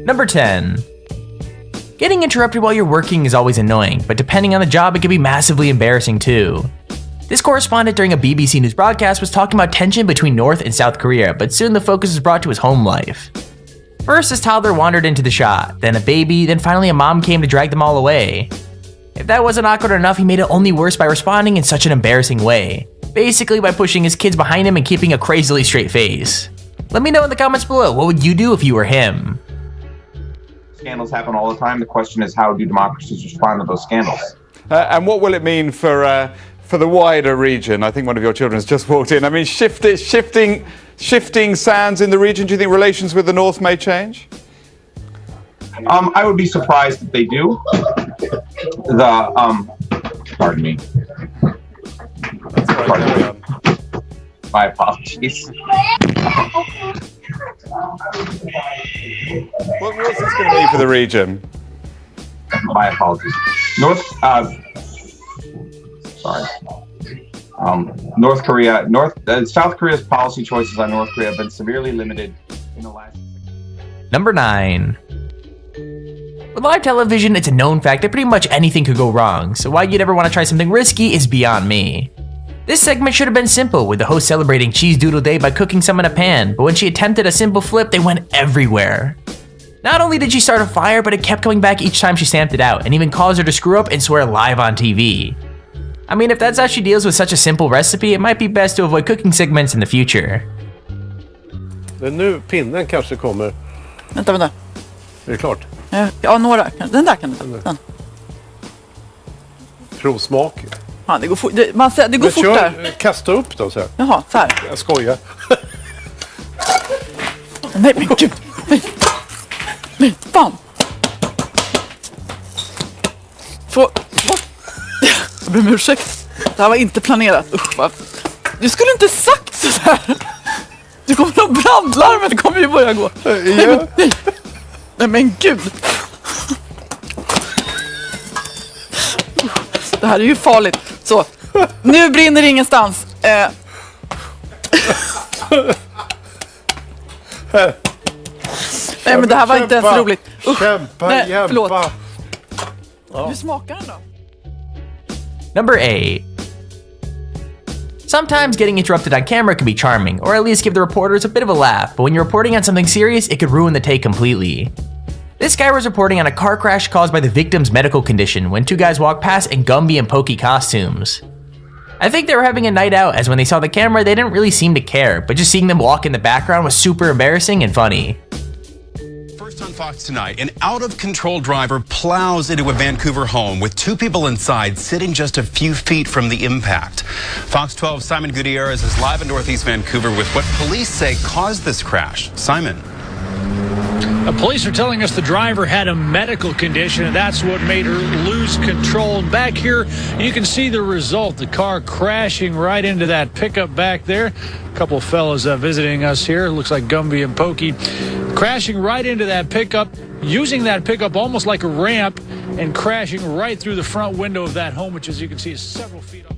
Number 10. Getting interrupted while you're working is always annoying, but depending on the job, it can be massively embarrassing too. This correspondent during a BBC News broadcast was talking about tension between North and South Korea, but soon the focus was brought to his home life. First, his toddler wandered into the shot, then a baby, then finally a mom came to drag them all away. If that wasn't awkward enough, he made it only worse by responding in such an embarrassing way. Basically by pushing his kids behind him and keeping a crazily straight face. Let me know in the comments below, what would you do if you were him? Scandals happen all the time. The question is, how do democracies respond to those scandals? And what will it mean for the wider region? I think one of your children has just walked in. I mean, shifting sands in the region. Do you think relations with the North may change? I would be surprised if they do. Pardon me. My apologies. What's this going to mean for the region? My apologies. South Korea's policy choices on North Korea have been severely limited in the last. Number 9. With live television, it's a known fact that pretty much anything could go wrong, so why you'd ever want to try something risky is beyond me. This segment should have been simple, with the host celebrating Cheese Doodle Day by cooking some in a pan, but when she attempted a simple flip, they went everywhere. Not only did she start a fire, but it kept coming back each time she stamped it out, and even caused her to screw up and swear live on TV. I mean, if that's how she deals with such a simple recipe, it might be best to avoid cooking segments in the future. Men nu, pinnen kanske kommer. Vänta. Är det klart? Ja, några. Den där kan du ta. Den. Provsmak. Ja, det går fort. Det går fort där. Kasta upp då så här. Jaha, så här. Jag skojar. Nej, men gud. Nej, fan. Jag ber om ursäkt. Det här var inte planerat. Usch, vad. Du skulle inte sagt sådär. Du kommer att brandlarmet kommer ju börja gå. Nej. Nej, men gud. Det här är ju farligt. Så, nu brinner det ingenstans. Nej, men det här var inte ens roligt. Kämpa, nej, förlåt. Ja. Hur smakar den då? Number 8. Sometimes getting interrupted on camera can be charming, or at least give the reporters a bit of a laugh, but when you're reporting on something serious, it could ruin the take completely. This guy was reporting on a car crash caused by the victim's medical condition when two guys walked past in Gumby and Pokey costumes. I think they were having a night out, as when they saw the camera, they didn't really seem to care, but just seeing them walk in the background was super embarrassing and funny. First on Fox tonight, an out-of-control driver plows into a Vancouver home with two people inside sitting just a few feet from the impact. Fox 12's Simon Gutierrez is live in Northeast Vancouver with what police say caused this crash. Simon. Police are telling us the driver had a medical condition, and that's what made her lose control. And back here, you can see the result, the car crashing right into that pickup back there. A couple of fellas visiting us here. Looks like Gumby and Pokey. Crashing right into that pickup, using that pickup almost like a ramp, and crashing right through the front window of that home, which, as you can see, is several feet up.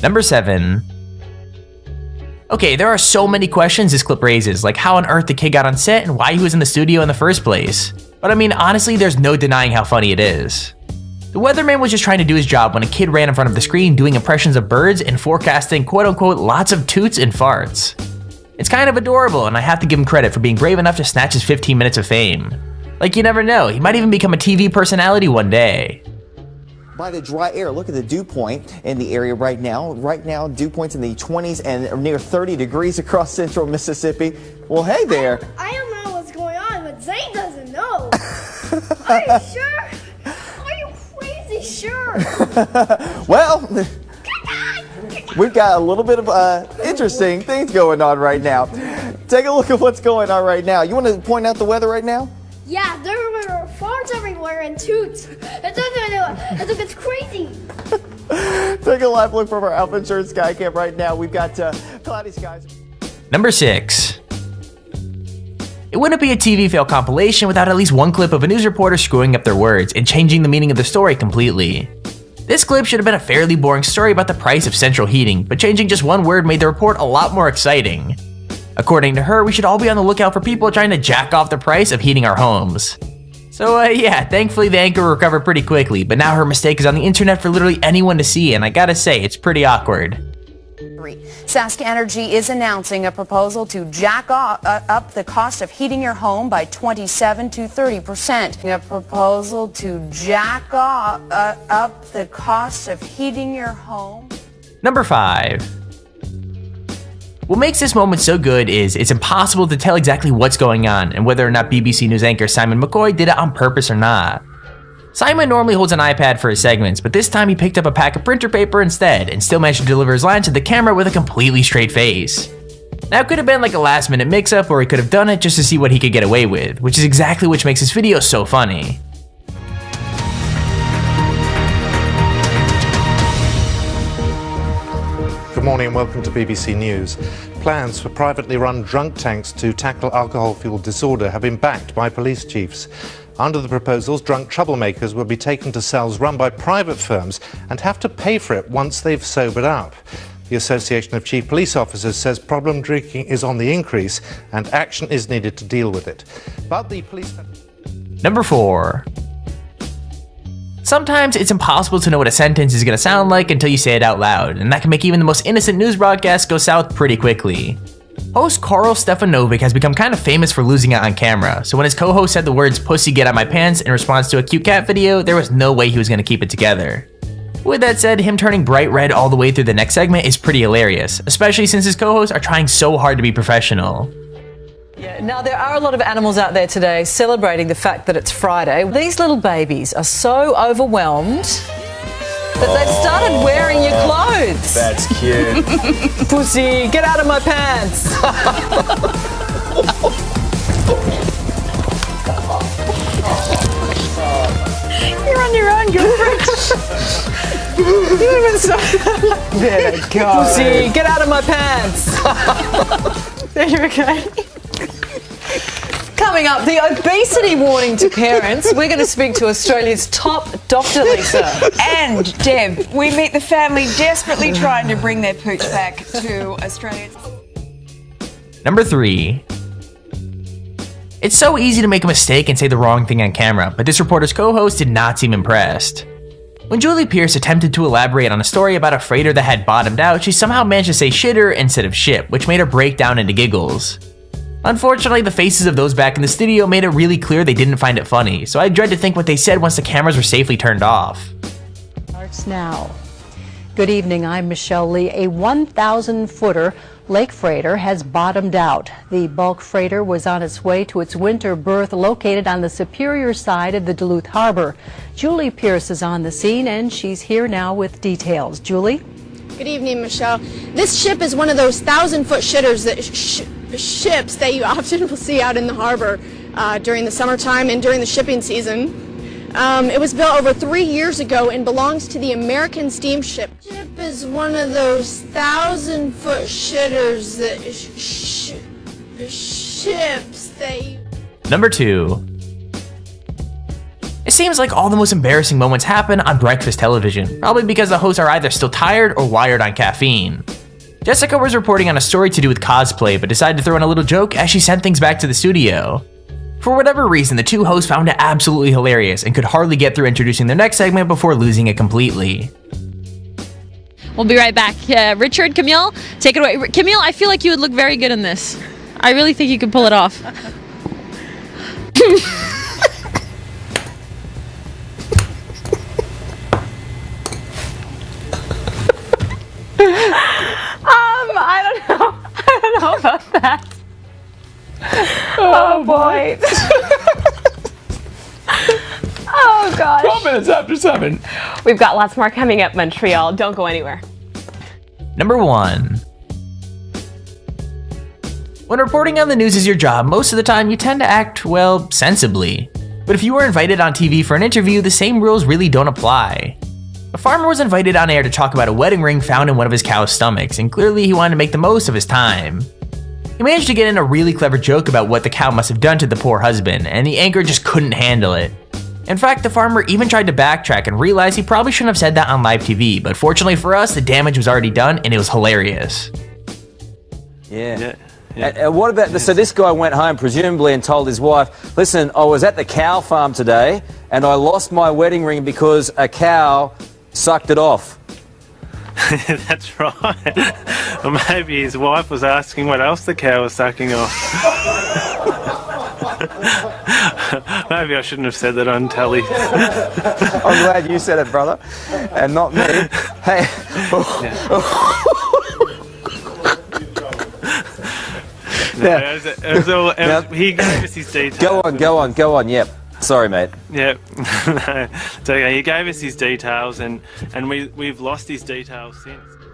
Number 7. Okay, there are so many questions this clip raises, like how on earth the kid got on set and why he was in the studio in the first place. But I mean, honestly, there's no denying how funny it is. The weatherman was just trying to do his job when a kid ran in front of the screen doing impressions of birds and forecasting quote-unquote lots of toots and farts. It's kind of adorable, and I have to give him credit for being brave enough to snatch his 15 minutes of fame. Like, you never know, he might even become a TV personality one day. By the dry air, look at the dew point in the area right now. Right now, dew points in the 20s and near 30 degrees across central Mississippi. Well, hey there. I don't know what's going on, but Zane doesn't know. Are you sure? Are you crazy sure? Well, we've got a little bit of interesting things going on right now. Take a look at what's going on right now. You want to point out the weather right now? Yeah, there are farts everywhere and toots. It's crazy. Take a live look from our Alpha Insurance Sky Cam right now. We've got cloudy skies. Number 6. It wouldn't be a TV fail compilation without at least one clip of a news reporter screwing up their words and changing the meaning of the story completely. This clip should have been a fairly boring story about the price of central heating, but changing just one word made the report a lot more exciting. According to her, we should all be on the lookout for people trying to jack off the price of heating our homes. So yeah, thankfully the anchor recovered pretty quickly, but now her mistake is on the internet for literally anyone to see, and I gotta say, it's pretty awkward. Sask Energy is announcing a proposal to jack up the cost of heating your home by 27 to 30%. A proposal to jack up the cost of heating your home. Number 5. What makes this moment so good is it's impossible to tell exactly what's going on and whether or not BBC News anchor Simon McCoy did it on purpose or not. Simon normally holds an iPad for his segments, but this time he picked up a pack of printer paper instead and still managed to deliver his lines to the camera with a completely straight face. Now it could have been like a last minute mix up, or he could have done it just to see what he could get away with, which is exactly what makes this video so funny. Good morning and welcome to BBC News. Plans for privately run drunk tanks to tackle alcohol-fueled disorder have been backed by police chiefs. Under the proposals, drunk troublemakers will be taken to cells run by private firms and have to pay for it once they've sobered up. The Association of Chief Police Officers says problem drinking is on the increase and action is needed to deal with it. But the police... Number 4. Sometimes it's impossible to know what a sentence is going to sound like until you say it out loud, and that can make even the most innocent news broadcasts go south pretty quickly. Host Karl Stefanovic has become kind of famous for losing it on camera, so when his co-host said the words "pussy get out my pants" in response to a cute cat video, there was no way he was going to keep it together. With that said, him turning bright red all the way through the next segment is pretty hilarious, especially since his co-hosts are trying so hard to be professional. Yeah, now there are a lot of animals out there today celebrating the fact that it's Friday. These little babies are so overwhelmed that they've started wearing your clothes. That's cute. Pussy, get out of my pants. You're on your own, girlfriend. You even so. There you go. Pussy, get out of my pants. There you go. Coming up, the obesity warning to parents. We're going to speak to Australia's top doctor, Lisa. And Deb, we meet the family desperately trying to bring their pooch back to Australia. Number 3. It's so easy to make a mistake and say the wrong thing on camera, but this reporter's co-host did not seem impressed. When Julie Pierce attempted to elaborate on a story about a freighter that had bottomed out, she somehow managed to say shitter instead of ship, which made her break down into giggles. Unfortunately, the faces of those back in the studio made it really clear they didn't find it funny, so I dread to think what they said once the cameras were safely turned off. Starts now. Good evening, I'm Michelle Lee. A 1,000-footer lake freighter has bottomed out. The bulk freighter was on its way to its winter berth located on the Superior side of the Duluth Harbor. Julie Pierce is on the scene and she's here now with details. Julie? Good evening, Michelle. This ship is one of those 1,000-foot shitters that ships that you often will see out in the harbor during the summertime and during the shipping season. It was built over 3 years ago and belongs to the American steamship. Ship is one of those 1,000-foot shitters that ships that. Number 2. It seems like all the most embarrassing moments happen on breakfast television, probably because the hosts are either still tired or wired on caffeine. Jessica was reporting on a story to do with cosplay, but decided to throw in a little joke as she sent things back to the studio. For whatever reason, the two hosts found it absolutely hilarious and could hardly get through introducing their next segment before losing it completely. We'll be right back. Richard, Camille, take it away. Camille, I feel like you would look very good in this. I really think you could pull it off. I don't know about that. Oh boy. Oh gosh. 12 minutes after 7. We've got lots more coming up, Montreal. Don't go anywhere. Number 1. When reporting on the news is your job, most of the time you tend to act, well, sensibly. But if you were invited on TV for an interview, the same rules really don't apply. A farmer was invited on air to talk about a wedding ring found in one of his cow's stomachs, and clearly he wanted to make the most of his time. He managed to get in a really clever joke about what the cow must have done to the poor husband, and the anchor just couldn't handle it. In fact, the farmer even tried to backtrack and realized he probably shouldn't have said that on live TV, but fortunately for us, the damage was already done and it was hilarious. Yeah. And what about so this guy went home presumably and told his wife, listen, I was at the cow farm today and I lost my wedding ring because a cow sucked it off. That's right. Or maybe his wife was asking what else the cow was sucking off. Maybe I shouldn't have said that on telly. I'm glad you said it, brother, and not me. Hey. He gave us his details. Go on. Yep. Sorry, mate. Yep. No, it's okay. He gave us his details, and we've lost his details since.